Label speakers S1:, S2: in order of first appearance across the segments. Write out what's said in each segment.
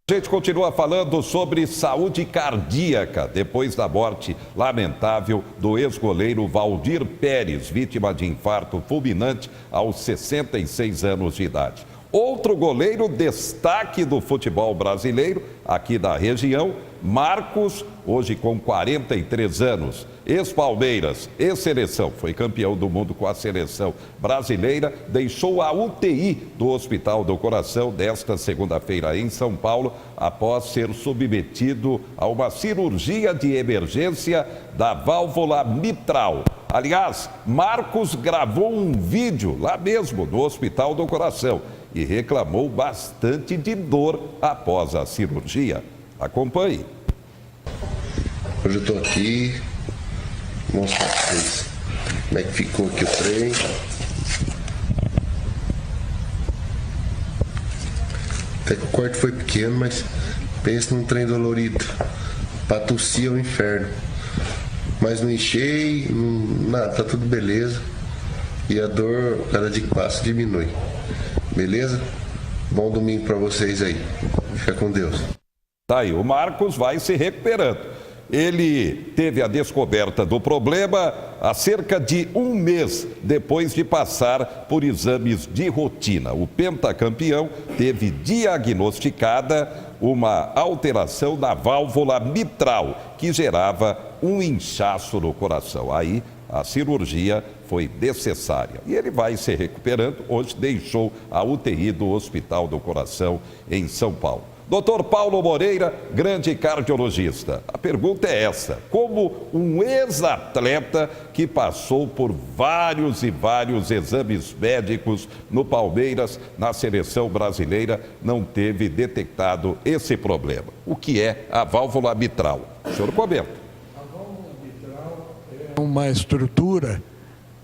S1: A gente continua falando sobre saúde cardíaca depois da morte lamentável do ex-goleiro Valdir Pérez, vítima de infarto fulminante aos 66 anos de idade. Outro goleiro destaque do futebol brasileiro, aqui da região, Marcos, hoje com 43 anos, ex-Palmeiras, ex-seleção, foi campeão do mundo com a seleção brasileira, deixou a UTI do Hospital do Coração desta segunda-feira em São Paulo, após ser submetido a uma cirurgia de emergência da válvula mitral. Aliás, Marcos gravou um vídeo lá mesmo no Hospital do Coração e reclamou bastante de dor após a cirurgia. Acompanhe.
S2: Hoje eu estou aqui, vou mostrar para vocês como é que ficou aqui o trem. Até que o corte foi pequeno, mas pensa num trem dolorido. Para tossir é um inferno. Mas não enchei, nada, tá tudo beleza. E a dor, cada dia que passa, diminui. Beleza? Bom domingo para vocês aí. Fica com Deus.
S1: Tá aí, o Marcos vai se recuperando. Ele teve a descoberta do problema há cerca de um mês depois de passar por exames de rotina. O pentacampeão teve diagnosticada uma alteração da válvula mitral, que gerava um inchaço no coração. Aí a cirurgia foi necessária. E ele vai se recuperando. Hoje deixou a UTI do Hospital do Coração em São Paulo. Dr. Paulo Moreira, grande cardiologista. A pergunta é essa: como um ex-atleta que passou por vários e vários exames médicos no Palmeiras, na seleção brasileira, não teve detectado esse problema? O que é a válvula mitral? O senhor comenta.
S3: A válvula mitral é uma estrutura,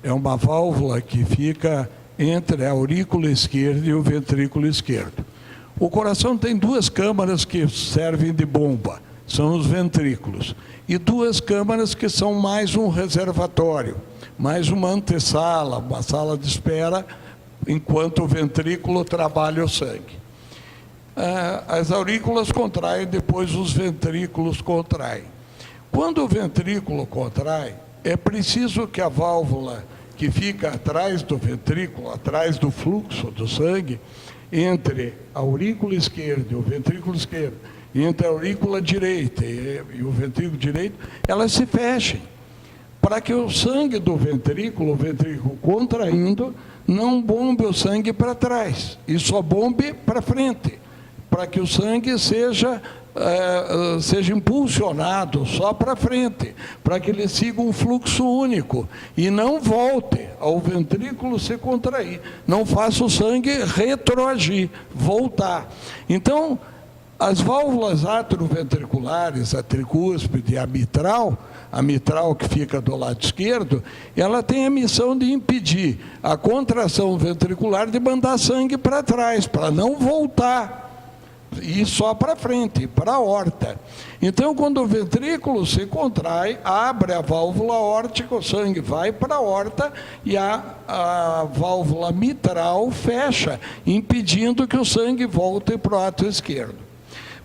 S3: é uma válvula que fica entre a aurícula esquerda e o ventrículo esquerdo. O coração tem duas câmaras que servem de bomba, são os ventrículos, e duas câmaras que são mais um reservatório, mais uma antessala, uma sala de espera, enquanto o ventrículo trabalha o sangue. As aurículas contraem, depois os ventrículos contraem. Quando o ventrículo contrai, é preciso que a válvula que fica atrás do ventrículo, atrás do fluxo do sangue, entre a aurícula esquerda e o ventrículo esquerdo, e entre a aurícula direita e o ventrículo direito, elas se fechem, para que o sangue do ventrículo, o ventrículo contraindo, não bombe o sangue para trás, e só bombe para frente, para que o sangue seja impulsionado só para frente, para que ele siga um fluxo único e não volte ao ventrículo se contrair, não faça o sangue retroagir, voltar. Então, as válvulas atrioventriculares, a tricúspide e a mitral que fica do lado esquerdo, ela tem a missão de impedir a contração ventricular de mandar sangue para trás, para não voltar e só para frente, para a aorta. Então, quando o ventrículo se contrai, abre a válvula aórtica, o sangue vai para a aorta e a válvula mitral fecha, impedindo que o sangue volte para o átrio esquerdo.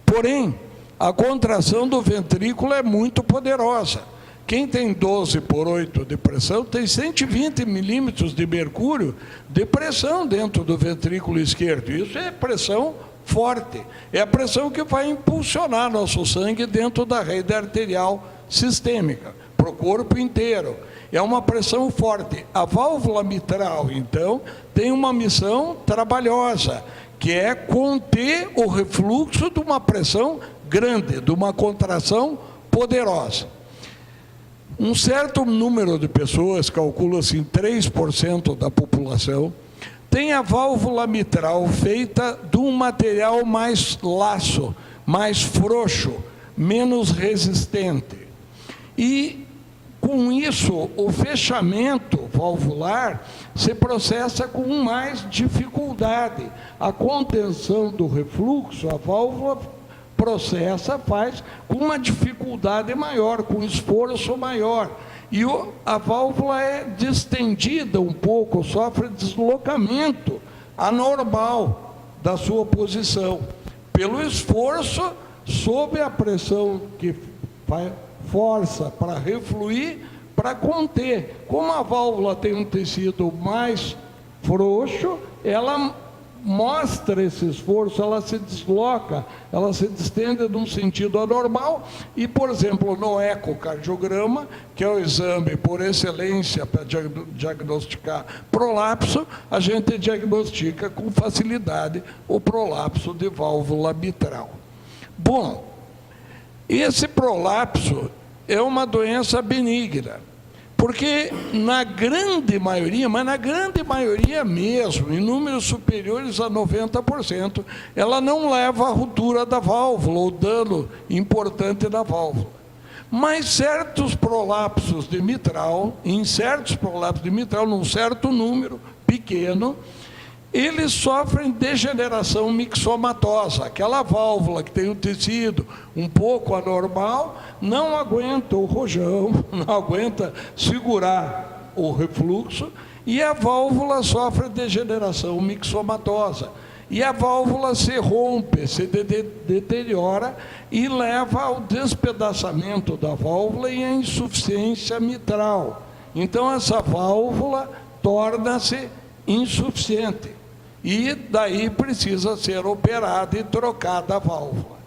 S3: Porém, a contração do ventrículo é muito poderosa. Quem tem 12/8 de pressão tem 120 milímetros de mercúrio de pressão dentro do ventrículo esquerdo. Isso é pressão forte, é a pressão que vai impulsionar nosso sangue dentro da rede arterial sistêmica, para o corpo inteiro. É uma pressão forte. A válvula mitral, então, tem uma missão trabalhosa, que é conter o refluxo de uma pressão grande, de uma contração poderosa. Um certo número de pessoas, calcula-se em 3% da população, tem a válvula mitral feita de um material mais laço, mais frouxo, menos resistente. E, com isso, o fechamento valvular se processa com mais dificuldade. A contenção do refluxo, a válvula faz com uma dificuldade maior, com esforço maior. E a válvula é distendida um pouco, sofre deslocamento anormal da sua posição. pelo esforço sob a pressão que força para refluir, para conter. Como a válvula tem um tecido mais frouxo, ela mostra esse esforço, ela se desloca, ela se distende num sentido anormal e, por exemplo, no ecocardiograma, que é o exame por excelência para diagnosticar prolapso, a gente diagnostica com facilidade o prolapso de válvula mitral. Bom, esse prolapso é uma doença benigna, porque na grande maioria, mas na grande maioria mesmo, em números superiores a 90%, ela não leva à ruptura da válvula ou dano importante da válvula. Mas certos prolapsos de mitral, em certos prolapsos de mitral, num certo número pequeno, eles sofrem degeneração mixomatosa. Aquela válvula que tem o tecido um pouco anormal, não aguenta o rojão, não aguenta segurar o refluxo, e a válvula sofre degeneração mixomatosa. E a válvula se rompe, se deteriora e leva ao despedaçamento da válvula e à insuficiência mitral. Então, essa válvula torna-se insuficiente. E daí precisa ser operada e trocada a válvula.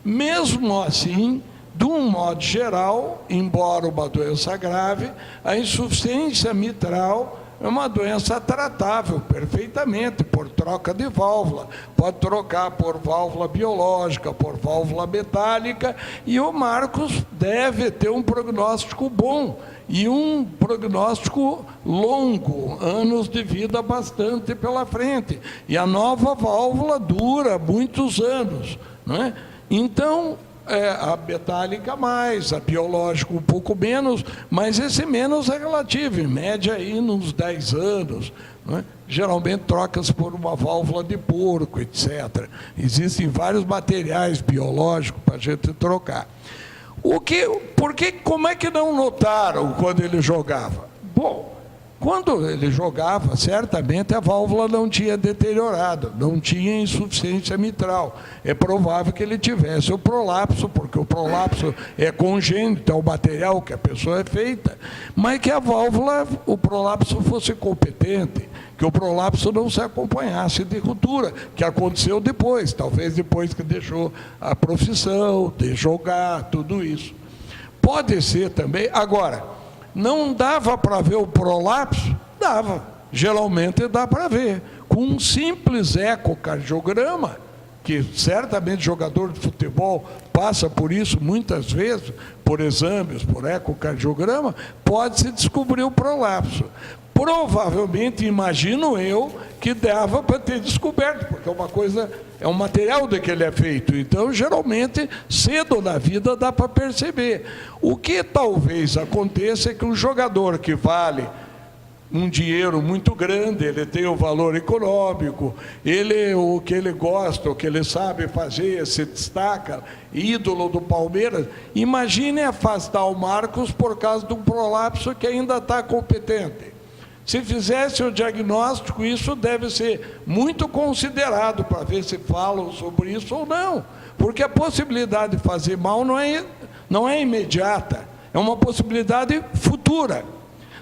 S3: Mesmo assim, de um modo geral, embora uma doença grave, a insuficiência mitral é uma doença tratável perfeitamente por troca de válvula. Pode trocar por válvula biológica, por válvula metálica, e o Marcos deve ter um prognóstico bom e um prognóstico longo, anos de vida bastante pela frente. E a nova válvula dura muitos anos, não é? Então, a metálica mais, a biológica um pouco menos, mas esse menos é relativo, em média aí nos 10 anos, não é? Geralmente troca-se por uma válvula de porco, etc. Existem vários materiais biológicos para a gente trocar. Como é que não notaram quando ele jogava? Bom, quando ele jogava, certamente a válvula não tinha deteriorado, não tinha insuficiência mitral. É provável que ele tivesse o prolapso, porque o prolapso é congênito, é o material que a pessoa é feita, mas que a válvula, o prolapso fosse competente, que o prolapso não se acompanhasse de ruptura, que aconteceu depois, talvez depois que deixou a profissão, de jogar, tudo isso. Pode ser também. Agora, não dava para ver o prolapso? Dava, geralmente dá para ver. Com um simples ecocardiograma, que certamente jogador de futebol passa por isso muitas vezes, por exames, por ecocardiograma, pode-se descobrir o prolapso. Provavelmente, imagino eu, que dava para ter descoberto, porque é uma coisa, é um material de que ele é feito. Então, geralmente, cedo na vida dá para perceber. O que talvez aconteça é que um jogador que vale um dinheiro muito grande, ele tem o valor econômico, o que ele gosta, o que ele sabe fazer, se destaca, ídolo do Palmeiras, imagine afastar o Marcos por causa de um prolapso que ainda está competente. Se fizesse o diagnóstico, isso deve ser muito considerado para ver se falam sobre isso ou não, porque a possibilidade de fazer mal não é imediata, é uma possibilidade futura.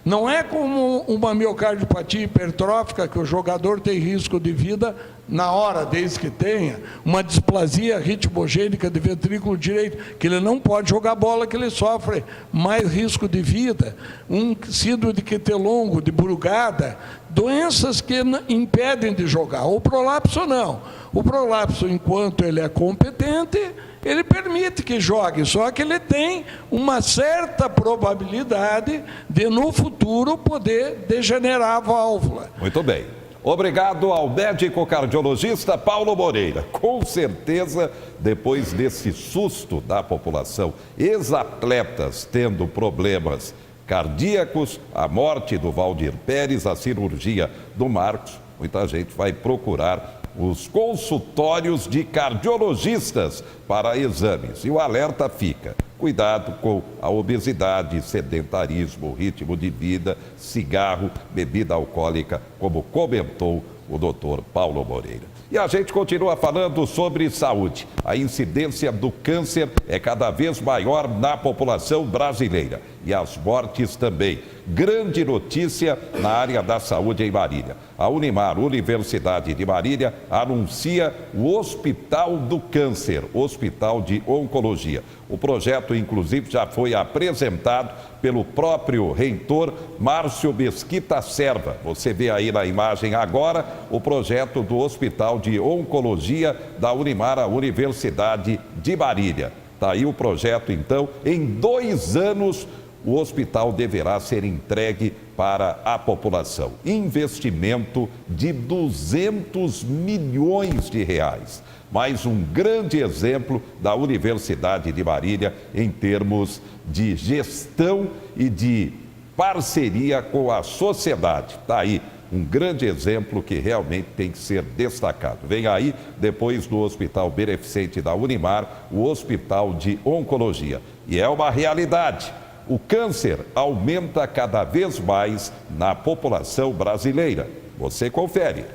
S3: Não é como uma miocardiopatia hipertrófica, que o jogador tem risco de vida na hora, desde que tenha, uma displasia ritmogênica de ventrículo direito, que ele não pode jogar bola, que ele sofre mais risco de vida, um síndrome de Quetelongo, de Brugada, doenças que impedem de jogar. O prolapso não. O prolapso, enquanto ele é competente, ele permite que jogue, só que ele tem uma certa probabilidade de, no futuro, poder degenerar a válvula.
S1: Muito bem. Obrigado ao médico cardiologista Paulo Moreira. Com certeza, depois desse susto da população, ex-atletas tendo problemas cardíacos, a morte do Valdir Pérez, a cirurgia do Marcos, muita gente vai procurar os consultórios de cardiologistas para exames. E o alerta fica: cuidado com a obesidade, sedentarismo, ritmo de vida, cigarro, bebida alcoólica, como comentou o doutor Paulo Moreira. E a gente continua falando sobre saúde. A incidência do câncer é cada vez maior na população brasileira. E as mortes também. Grande notícia na área da saúde em Marília. A Unimar, Universidade de Marília, anuncia o Hospital do Câncer, Hospital de Oncologia. O projeto, inclusive, já foi apresentado pelo próprio reitor Márcio Mesquita Serva. Você vê aí na imagem agora o projeto do Hospital de Oncologia da Unimar, a Universidade de Marília. Está aí o projeto, então, em 2 anos o hospital deverá ser entregue para a população. Investimento de 200 milhões de reais. Mais um grande exemplo da Universidade de Marília em termos de gestão e de parceria com a sociedade. Está aí um grande exemplo que realmente tem que ser destacado. Vem aí, depois do Hospital Beneficente da Unimar, o Hospital de Oncologia. E é uma realidade. O câncer aumenta cada vez mais na população brasileira. Você confere.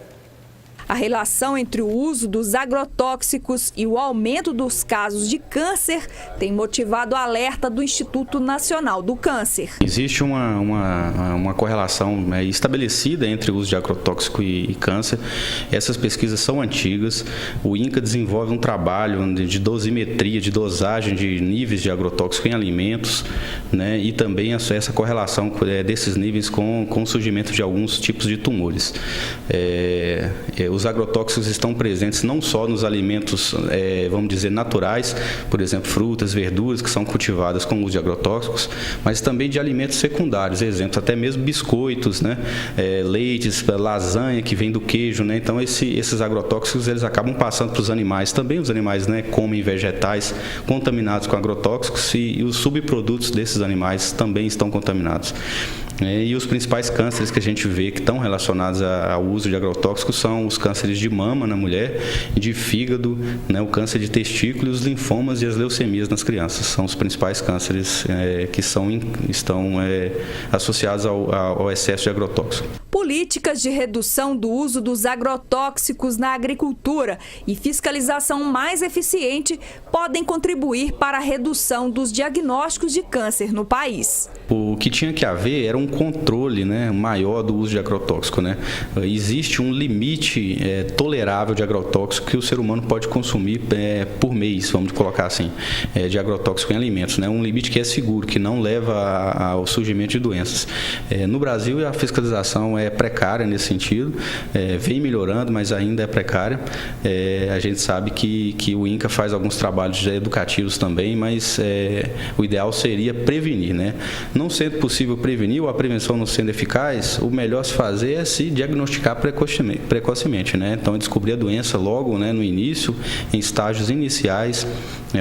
S4: A relação entre o uso dos agrotóxicos e o aumento dos casos de câncer tem motivado o alerta do Instituto Nacional do Câncer.
S5: Existe uma correlação estabelecida entre o uso de agrotóxico e câncer. Essas pesquisas são antigas. O INCA desenvolve um trabalho de dosimetria, de dosagem de níveis de agrotóxico em alimentos, né? E também essa correlação desses níveis com o surgimento de alguns tipos de tumores. Os agrotóxicos estão presentes não só nos alimentos, vamos dizer, naturais, por exemplo, frutas, verduras que são cultivadas com o uso de agrotóxicos, mas também de alimentos secundários, exemplos, até mesmo biscoitos, né? Leites, lasanha que vem do queijo, né? Então esses agrotóxicos eles acabam passando para os animais. Também os animais, né, comem vegetais contaminados com agrotóxicos e os subprodutos desses animais também estão contaminados. E os principais cânceres que a gente vê que estão relacionados ao uso de agrotóxicos são os cânceres de mama na mulher, de fígado, né, o câncer de testículo, os linfomas e as leucemias nas crianças. São os principais cânceres que estão associados ao excesso de agrotóxico.
S4: Políticas de redução do uso dos agrotóxicos na agricultura e fiscalização mais eficiente podem contribuir para a redução dos diagnósticos de câncer no país.
S5: O que tinha que haver era um controle, né, maior do uso de agrotóxico, né? Existe um limite tolerável de agrotóxico que o ser humano pode consumir por mês, vamos colocar assim, de agrotóxico em alimentos, né? Um limite que é seguro, que não leva ao surgimento de doenças. No Brasil, a fiscalização é precária nesse sentido, vem melhorando, mas ainda é precária. A gente sabe que o INCA faz alguns trabalhos educativos também, mas o ideal seria prevenir, né? Não sendo possível prevenir ou a prevenção não sendo eficaz, o melhor se fazer é se diagnosticar precocemente, né? Então, descobrir a doença logo, né, no início, em estágios iniciais,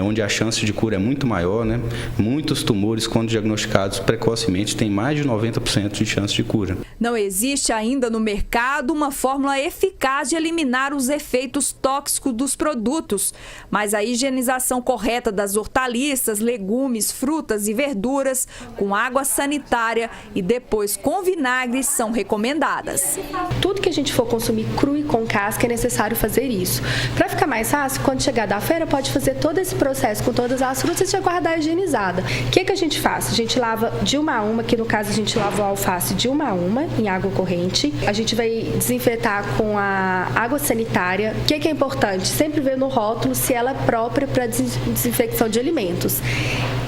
S5: onde a chance de cura é muito maior, né? Muitos tumores, quando diagnosticados precocemente, têm mais de 90% de chance de cura.
S4: Não existe ainda no mercado uma fórmula eficaz de eliminar os efeitos tóxicos dos produtos, mas a higienização correta das hortaliças, legumes, frutas e verduras com água sanitária e depois com vinagre são recomendadas.
S6: Tudo que a gente for consumir cru e com casca é necessário fazer isso. Para ficar mais fácil, quando chegar da feira, pode fazer todo esse processo com todas as frutas e já guardar higienizada. O que a gente faz? A gente lava de uma a uma, que no caso a gente lava a alface de uma a uma em água corrente. A gente vai desinfetar com a água sanitária. O que é importante? Sempre ver no rótulo se ela é própria para desinfecção de alimentos.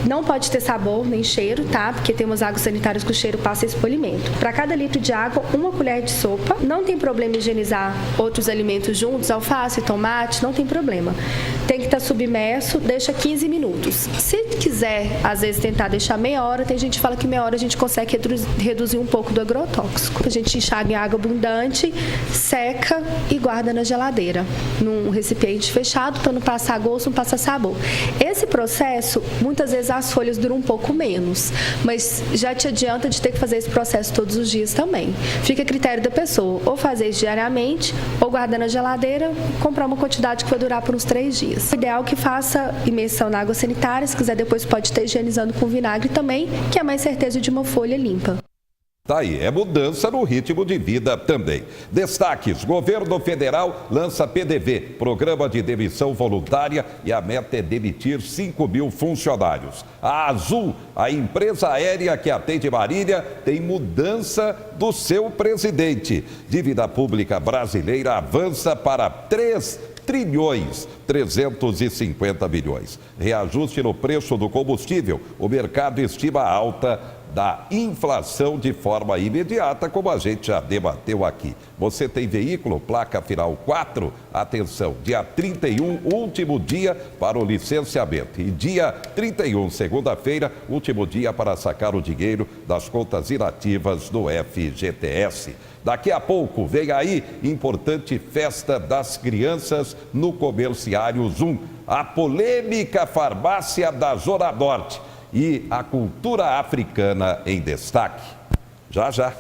S6: Não pode ter sabor nem cheiro, tá? Porque temos águas sanitárias que o cheiro passa esse polimento. Para cada litro de água, 1 colher de sopa. Não tem problema higienizar outros alimentos juntos, alface, tomate, não tem problema. Tem que estar submerso, deixa 15 minutos. Se quiser, às vezes, tentar deixar meia hora, tem gente que fala que meia hora a gente consegue reduzir um pouco do agrotóxico. A gente enxaga em água abundante, seca e guarda na geladeira, num recipiente fechado para não passar gosto, não passar sabor. Esse processo, muitas vezes as folhas duram um pouco menos, mas já te adianta de ter que fazer esse processo todos os dias também. Fica a critério da pessoa, ou fazer isso diariamente, ou guardar na geladeira, comprar uma quantidade que vai durar por uns 3 dias. O ideal é que faça imersão na água sanitária, se quiser depois pode estar higienizando com vinagre também, que é mais certeza de uma folha limpa.
S1: Tá aí, é mudança no ritmo de vida também. Destaques: governo federal lança PDV, programa de demissão voluntária, e a meta é demitir 5.000 funcionários. A Azul, a empresa aérea que atende Marília, tem mudança do seu presidente. Dívida pública brasileira avança para 3.350 bilhões. Reajuste no preço do combustível. O mercado estima alta da inflação de forma imediata, como a gente já debateu aqui. Você tem veículo, placa final 4? Atenção, dia 31, último dia para o licenciamento. E dia 31, segunda-feira, último dia para sacar o dinheiro das contas inativas do FGTS. Daqui a pouco vem aí importante festa das crianças no Comerciário Zoom. A polêmica farmácia da Zona Norte e a cultura africana em destaque. Já, já.